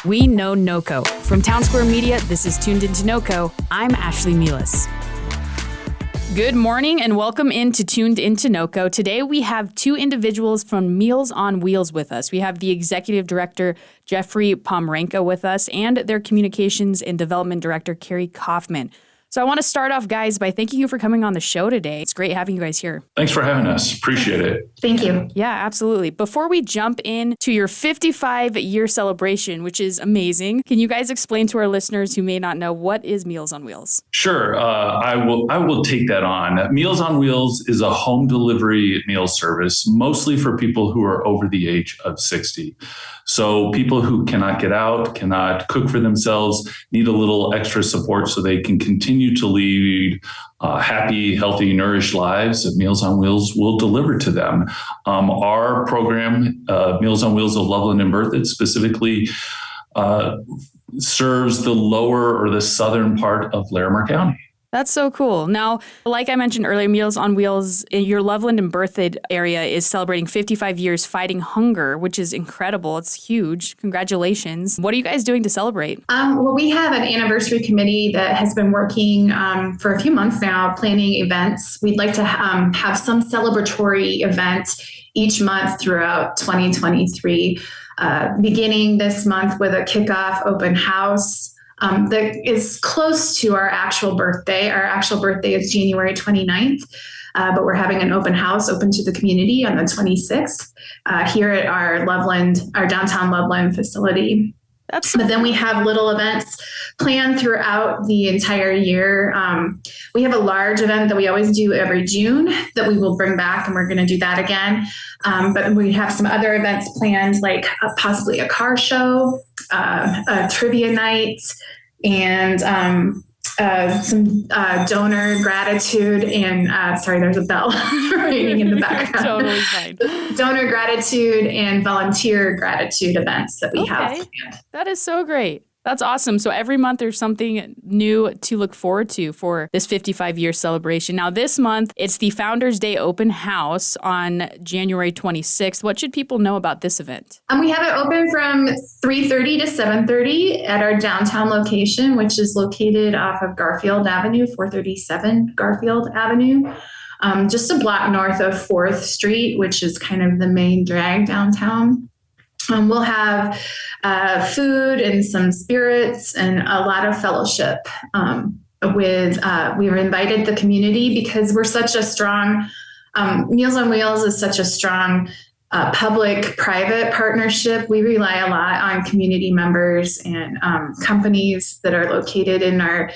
We know NoCo. From Town Square Media, this is Tuned Into NoCo. I'm Ashlee Meehleis. Good morning and welcome into Tuned Into NoCo. Today we have two individuals from Meals on Wheels with us. We have the Executive Director, Jeffrey Pomranka, with us and their Communications and Development Director, Carrie Kaufman. So I want to start off, guys, by thanking you for coming on the show today. It's great having you guys here. Thanks for having us. Appreciate it. Thank you. Yeah, absolutely. Before we jump into your 55-year celebration, which is amazing, can you guys explain to our listeners who may not know what is Meals on Wheels? Sure. I will take that on. Meals on Wheels is a home delivery meal service, mostly for people who are over the age of 60. So people who cannot get out, cannot cook for themselves, need a little extra support so they can continue to lead happy, healthy, nourished lives that Meals on Wheels will deliver to them. Our program, Meals on Wheels of Loveland and Berthoud, specifically serves the lower or the southern part of Larimer County. That's so cool. Now, like I mentioned earlier, Meals on Wheels in your Loveland and Berthoud area is celebrating 55 years fighting hunger, which is incredible. It's huge. Congratulations. What are you guys doing to celebrate? Well, we have an anniversary committee that has been working for a few months now, planning events. We'd like to have some celebratory event each month throughout 2023, beginning this month with a kickoff open house that is close to our actual birthday. Our actual birthday is January 29th, but we're having an open house open to the community on the 26th here at our downtown Loveland facility. But then we have little events planned throughout the entire year. We have a large event that we always do every June that we will bring back, and we're going to do that again. But we have some other events planned, like possibly a car show, a trivia night, and some donor gratitude and sorry, there's a bell ringing in the background. Totally fine. Donor gratitude and volunteer gratitude events that we have planned. That is so great. That's awesome. So every month there's something new to look forward to for this 55-year celebration. Now this month, it's the Founders Day Open House on January 26th. What should people know about this event? We have it open from 3:30 to 7:30 at our downtown location, which is located off of Garfield Avenue, 437 Garfield Avenue, just a block north of 4th Street, which is kind of the main drag downtown. We'll have food and some spirits and a lot of fellowship. We've invited the community because we're such a strong, Meals on Wheels is such a strong public-private partnership. We rely a lot on community members and companies that are located in our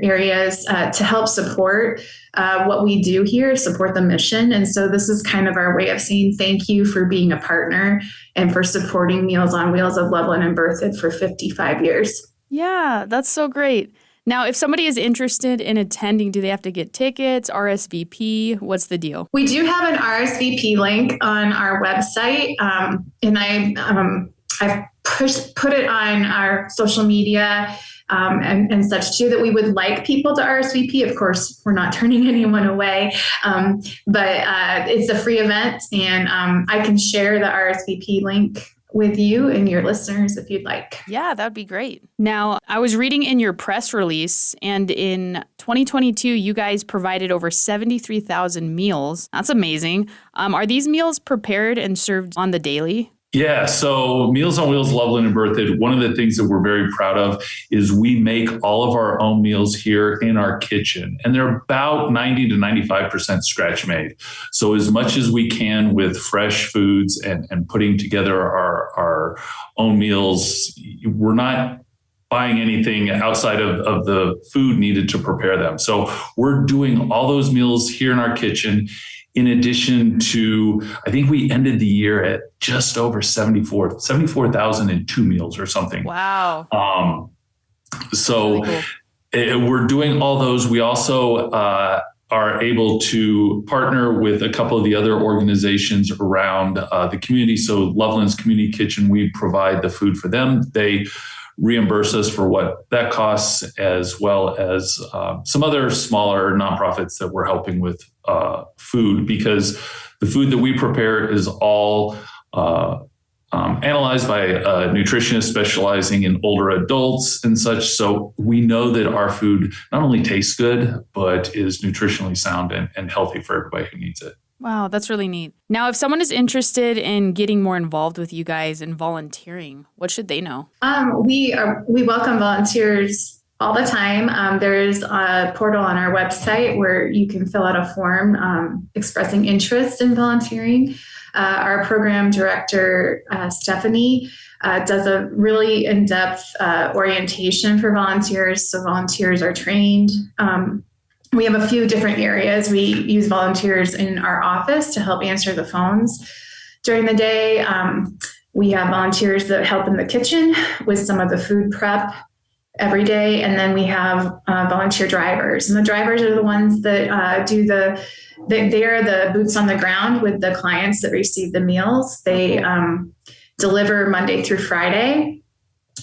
areas to help support what we do here, support the mission. And so this is kind of our way of saying thank you for being a partner and for supporting Meals on Wheels of Loveland and Berthoud for 55 years. Yeah, that's so great. Now, if somebody is interested in attending, do they have to get tickets, RSVP? What's the deal? We do have an RSVP link on our website, and I've put it on our social media and such too, that we would like people to RSVP. Of course, we're not turning anyone away, but it's a free event, and I can share the RSVP link with you and your listeners if you'd like. Yeah, that'd be great. Now, I was reading in your press release, and in 2022, you guys provided over 73,000 meals. That's amazing. Are these meals prepared and served on the daily? Yeah, so Meals on Wheels, Loveland and Berthoud, one of the things that we're very proud of is we make all of our own meals here in our kitchen, and they're about 90 to 95% scratch made. So as much as we can with fresh foods and putting together our own meals, we're not buying anything outside of the food needed to prepare them. So we're doing all those meals here in our kitchen. In addition to, I think we ended the year at just over 74,002 meals or something. Wow. So really cool. We're doing all those. We also are able to partner with a couple of the other organizations around the community. So Loveland's Community Kitchen, we provide the food for them. They reimburse us for what that costs, as well as some other smaller nonprofits that we're helping with food, because the food that we prepare is all analyzed by a nutritionist specializing in older adults and such. So we know that our food not only tastes good, but is nutritionally sound and healthy for everybody who needs it. Wow, that's really neat. Now, if someone is interested in getting more involved with you guys and volunteering, what should they know? We welcome volunteers all the time. There's a portal on our website where you can fill out a form expressing interest in volunteering. Our program director, Stephanie, does a really in-depth orientation for volunteers. So volunteers are trained. We have a few different areas. We use volunteers in our office to help answer the phones during the day. We have volunteers that help in the kitchen with some of the food prep every day. And then we have volunteer drivers. And the drivers are the ones that they are the boots on the ground with the clients that receive the meals. They deliver Monday through Friday.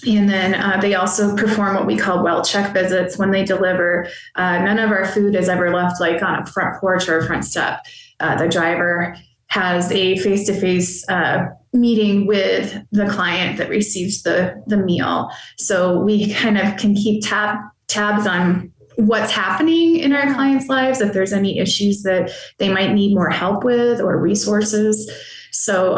And then they also perform what we call well check visits when they deliver. None of our food is ever left like on a front porch or a front step. The driver has a face-to-face meeting with the client that receives the meal. So we kind of can keep tabs on what's happening in our clients' lives, if there's any issues that they might need more help with or resources. So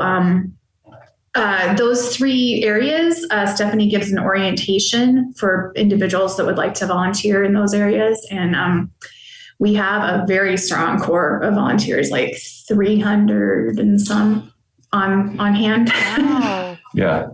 those three areas, Stephanie gives an orientation for individuals that would like to volunteer in those areas. And we have a very strong core of volunteers, like 300 and some on hand. Wow. Yeah.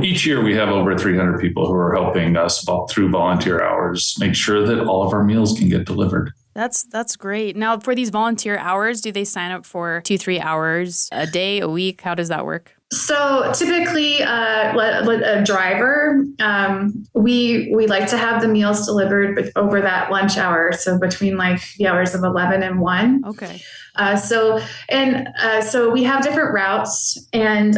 Each year we have over 300 people who are helping us through volunteer hours, make sure that all of our meals can get delivered. That's great. Now, for these volunteer hours, do they sign up for 2-3 hours a day, a week? How does that work? So typically, a driver, we like to have the meals delivered over that lunch hour. So between like the hours of 11 and 1. Okay. So we have different routes, and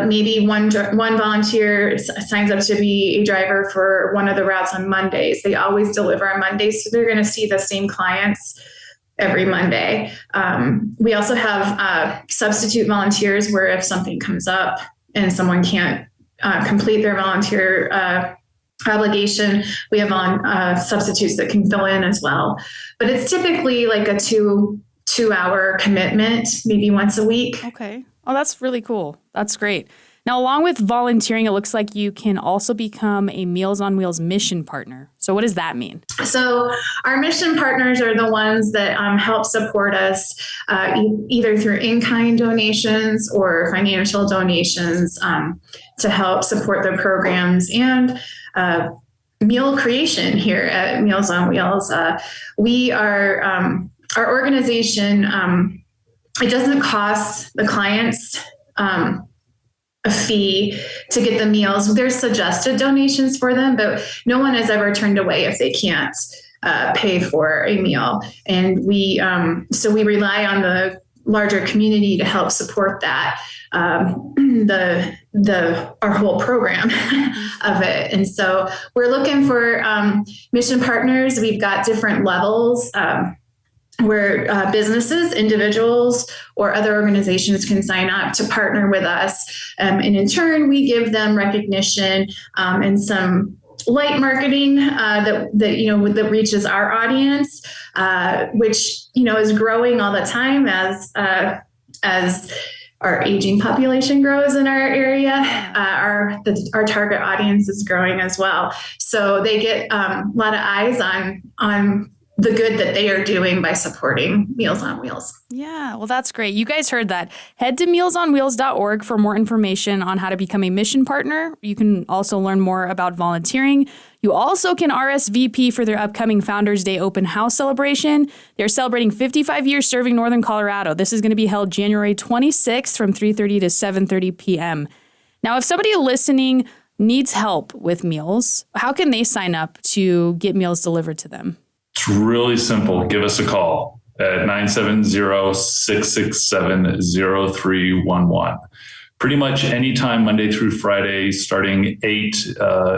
maybe one volunteer signs up to be a driver for one of the routes on Mondays. They always deliver on Mondays, so they're going to see the same clients every Monday. We also have substitute volunteers where if something comes up and someone can't complete their volunteer obligation, we have substitutes that can fill in as well. But it's typically like a two-hour commitment, maybe once a week. Okay. Oh, that's really cool. That's great. Now, along with volunteering, it looks like you can also become a Meals on Wheels mission partner. So what does that mean? So our mission partners are the ones that help support us either through in-kind donations or financial donations to help support the programs and meal creation here at Meals on Wheels. We are, our organization, it doesn't cost the clients a fee to get the meals. There's suggested donations for them, but no one has ever turned away if they can't pay for a meal. And so we rely on the larger community to help support that, our whole program of it. And so we're looking for mission partners. We've got different levels where businesses, individuals, or other organizations can sign up to partner with us. And in turn, we give them recognition and some light marketing that reaches our audience, which is growing all the time as our aging population grows in our area. Our target audience is growing as well, so they get a lot of eyes on the good that they are doing by supporting Meals on Wheels. Yeah, well, that's great. You guys heard that. Head to mealsonwheels.org for more information on how to become a mission partner. You can also learn more about volunteering. You also can RSVP for their upcoming Founders Day open house celebration. They're celebrating 55 years serving Northern Colorado. This is going to be held January 26th from 3:30 to 7:30 p.m. Now, if somebody listening needs help with meals, how can they sign up to get meals delivered to them? It's really simple. Give us a call at 970-667-0311. Pretty much anytime, Monday through Friday, starting 8,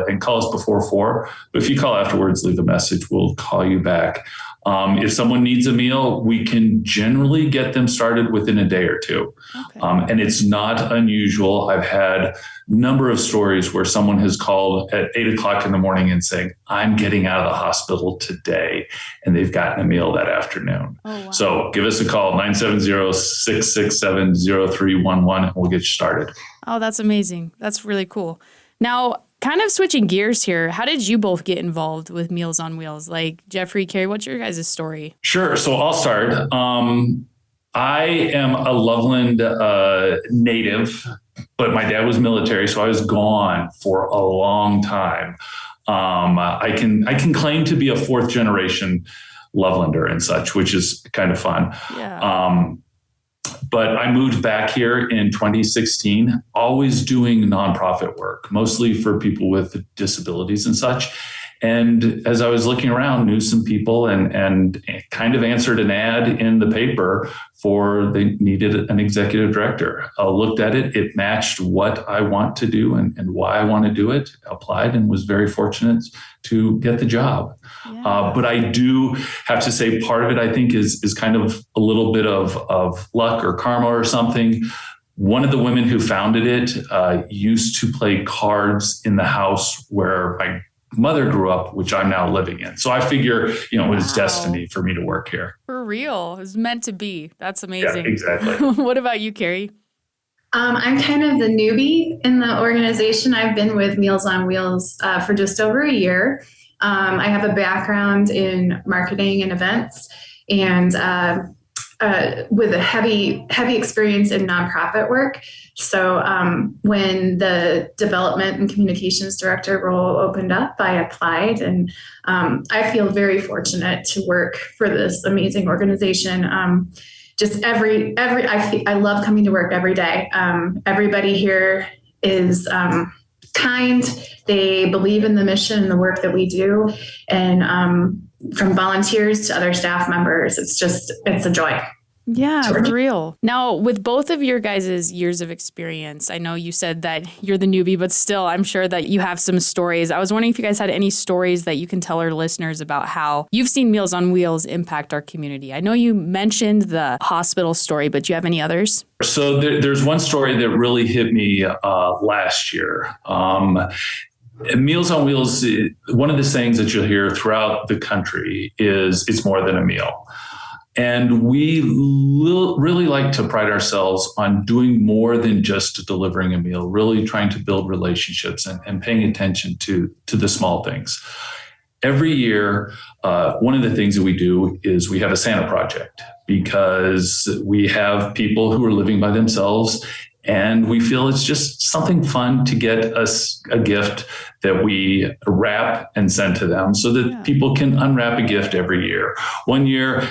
and call us before 4. But if you call afterwards, leave a message. We'll call you back. If someone needs a meal, we can generally get them started within a day or two. Okay. And it's not unusual. I've had a number of stories where someone has called at 8:00 in the morning and saying, I'm getting out of the hospital today, and they've gotten a meal that afternoon. Oh, wow. So give us a call, 970-667-0311, and we'll get you started. Oh, that's amazing. That's really cool. Now, kind of switching gears here, how did you both get involved with Meals on Wheels? Like Jeffrey, Carrie, what's your guys' story? Sure. So I'll start. I am a Loveland native, but my dad was military, so I was gone for a long time. I can claim to be a fourth generation Lovelander and such, which is kind of fun. Yeah. But I moved back here in 2016, always doing nonprofit work, mostly for people with disabilities and such. And as I was looking around, knew some people and kind of answered an ad in the paper for they needed an executive director. I looked at it. It matched what I want to do and why I want to do it. Applied and was very fortunate to get the job. Yeah. But I do have to say part of it, I think, is kind of a little bit of luck or karma or something. One of the women who founded it used to play cards in the house where my mother grew up, which I'm now living in. So I figure, it was destiny for me to work here. For real. It was meant to be. That's amazing. Yeah, exactly. What about you, Carrie? I'm kind of the newbie in the organization. I've been with Meals on Wheels for just over a year. I have a background in marketing and events and with a heavy experience in nonprofit work. So when the development and communications director role opened up, I applied, and I feel very fortunate to work for this amazing organization. Just I love coming to work every day. Everybody here is kind. They believe in the mission and the work that we do. And from volunteers to other staff members, it's a joy. Yeah, for real. Now, with both of your guys' years of experience, I know you said that you're the newbie, but still, I'm sure that you have some stories. I was wondering if you guys had any stories that you can tell our listeners about how you've seen Meals on Wheels impact our community. I know you mentioned the hospital story, but do you have any others? So there's one story that really hit me last year. Meals on Wheels, one of the sayings that you'll hear throughout the country is it's more than a meal. And we really like to pride ourselves on doing more than just delivering a meal, really trying to build relationships and paying attention to the small things. Every year, one of the things that we do is we have a Santa project because we have people who are living by themselves. And we feel it's just something fun to get us a gift that we wrap and send to them so that people can unwrap a gift every year. One year,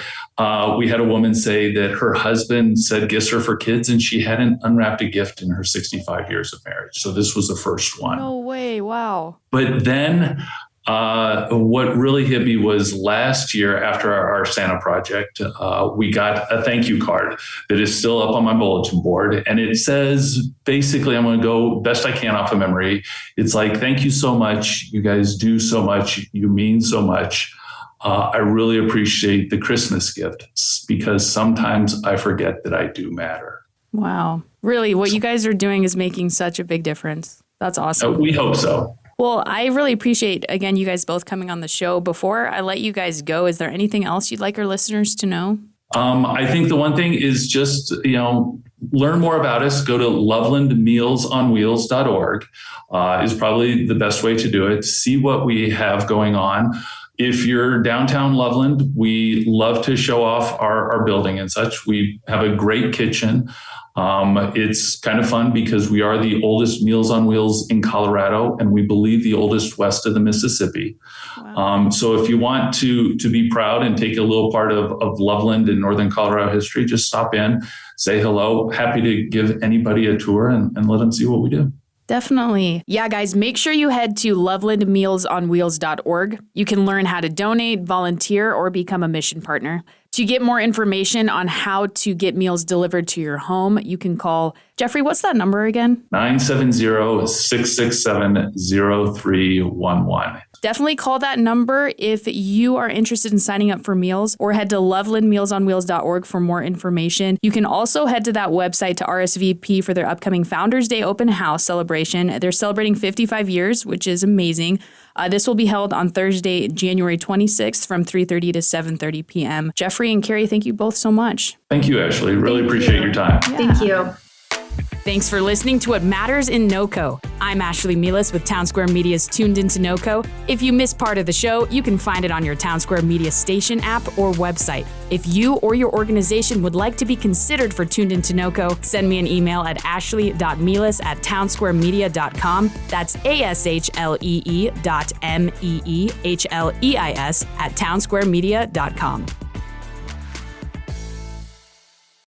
we had a woman say that her husband said gifts are for kids, and she hadn't unwrapped a gift in her 65 years of marriage. So this was the first one. No way. Wow. But then what really hit me was last year after our Santa project, we got a thank you card that is still up on my bulletin board. And it says, basically, I'm going to go best I can off of memory. It's like, thank you so much. You guys do so much. You mean so much. I really appreciate the Christmas gift because sometimes I forget that I do matter. Wow. Really, what you guys are doing is making such a big difference. That's awesome. We hope so. Well, I really appreciate, again, you guys both coming on the show. Before I let you guys go, is there anything else you'd like our listeners to know? I think the one thing is just, learn more about us. Go to lovelandmealsonwheels.org is probably the best way to do it. See what we have going on. If you're downtown Loveland, we love to show off our building and such. We have a great kitchen. It's kind of fun because we are the oldest Meals on Wheels in Colorado, and we believe the oldest west of the Mississippi. Wow. So if you want to be proud and take a little part of Loveland and Northern Colorado history, just stop in, say hello. Happy to give anybody a tour and let them see what we do. Definitely. Yeah, guys, make sure you head to lovelandmealsonwheels.org. You can learn how to donate, volunteer, or become a mission partner. To get more information on how to get meals delivered to your home, you can call Jeffrey. What's that number again? 970-667-0311. Definitely call that number if you are interested in signing up for meals, or head to lovelandmealsonwheels.org for more information. You can also head to that website to RSVP for their upcoming Founders Day open house celebration. They're celebrating 55 years, which is amazing. This will be held on Thursday, January 26th from 3:30 to 7:30 p.m. Jeffrey and Carrie, thank you both so much. Thank you, Ashlee. Really appreciate your time. Yeah. Thank you. Thanks for listening to What Matters in NoCo. I'm Ashlee Meehleis with Town Square Media's Tuned Into NoCo. If you missed part of the show, you can find it on your Town Square Media station app or website. If you or your organization would like to be considered for Tuned Into NoCo, send me an email at ashlee.meehleis@townsquaremedia.com. That's ASHLEE.MEEHLEIS@townsquaremedia.com.